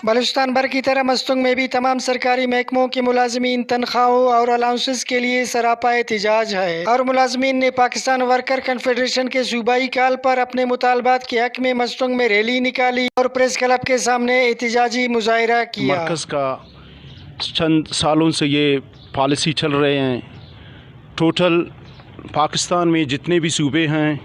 بلوچستان بھر کی طرح مستونگ میں بھی تمام سرکاری محکموں کے ملازمین تنخواہوں اور الاؤنسز کے لیے سراپا احتجاج ہے اور ملازمین نے پاکستان ورکر کنفیڈریشن کے صوبائی کال پر اپنے مطالبات کے حق میں مستونگ میں ریلی نکالی اور پریس کلب کے سامنے احتجاجی مظاہرہ کیا۔ مرکز کا چند سالوں سے یہ پالیسی چل رہے ہیں، ٹوٹل پاکستان میں جتنے بھی صوبے ہیں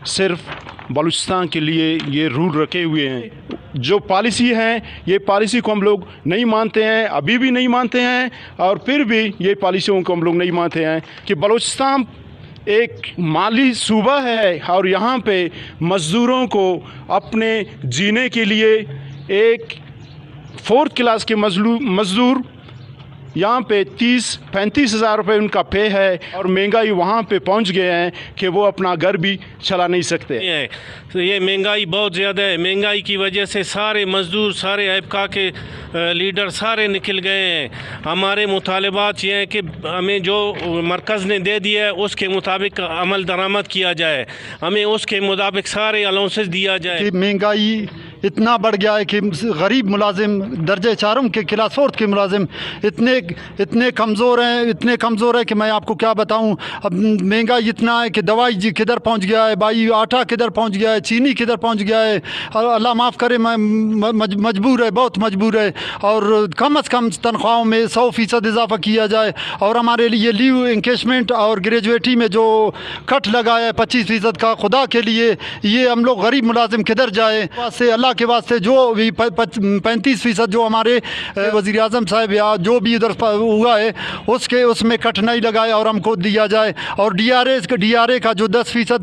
صرف بلوچستان کے لیے یہ رول رکھے ہوئے ہیں۔ جو پالیسی ہے یہ پالیسی کو ہم لوگ نہیں مانتے ہیں، ابھی بھی نہیں مانتے ہیں، اور پھر بھی یہ پالیسیوں کو ہم لوگ نہیں مانتے ہیں کہ بلوچستان ایک مالی صوبہ ہے اور یہاں پہ مزدوروں کو اپنے جینے کے لیے ایک 4th کلاس کے مزدور یہاں پہ 30-35 ہزار روپے ان کا پے ہے، اور مہنگائی وہاں پہ پہنچ گئے ہیں کہ وہ اپنا گھر بھی چلا نہیں سکتے۔ یہ مہنگائی بہت زیادہ ہے، مہنگائی کی وجہ سے سارے مزدور، سارے ایپکا کے لیڈر سارے نکل گئے ہیں۔ ہمارے مطالبات یہ ہیں کہ ہمیں جو مرکز نے دے دیا ہے اس کے مطابق عمل درآمد کیا جائے، ہمیں اس کے مطابق سارے الاؤنسز دیا جائے۔ مہنگائی اتنا بڑھ گیا ہے کہ غریب ملازم درجہ 4 کے کلاس 4 کے ملازم اتنے کمزور ہیں کہ میں آپ کو کیا بتاؤں۔ اب مہنگائی اتنا ہے کہ دوائی کدھر پہنچ گیا ہے، بھائی آٹا کدھر پہنچ گیا ہے، چینی کدھر پہنچ گیا ہے۔ اللہ معاف کرے، میں مجبور ہے، بہت مجبور ہے، اور کم از کم تنخواہوں میں 100% اضافہ کیا جائے، اور ہمارے لیے لیو انکیشمنٹ اور گریجویٹی میں جو کٹ لگا ہے 25% کا، خدا کے لیے یہ ہم لوگ غریب ملازم کدھر جائے۔ اللہ کے واسطے جو بھی 35% جو ہمارے وزیر اعظم صاحب یا جو بھی ادھر ہوا ہے اس میں کٹ نہیں لگائے اور ہم کو دیا جائے، اور ڈی آر اے کا جو 10%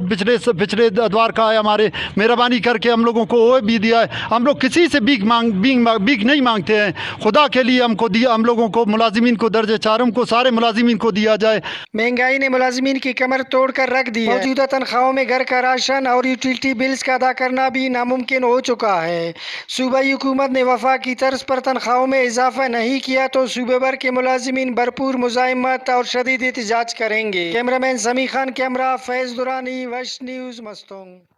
پچھلے ادوار کا ہے ہمارے، مہربانی کر کے ہم لوگوں کو وہ بھی دیا ہے۔ ہم لوگ کسی سے بھیک نہیں مانگتے ہیں، خدا کے لیے ہم لوگوں کو ملازمین کو درجہ 4 کو سارے ملازمین کو دیا جائے۔ مہنگائی نے ملازمین کی کمر توڑ کر رکھ دی ہے۔ موجودہ تنخواہوں میں گھر کا راشن اور یوٹیلٹی بلز کا ادا کرنا بھی ناممکن ہو چکا ہے۔ صوبائی حکومت نے وفاق کی طرز پر تنخواہوں میں اضافہ نہیں کیا تو صوبے بھر کے ملازمین بھرپور مزاحمت اور شدید احتجاج کریں گے۔ کیمرہ مین سمیع خان کے ہمراہ فیض درانی، وش نیوز، مستونگ۔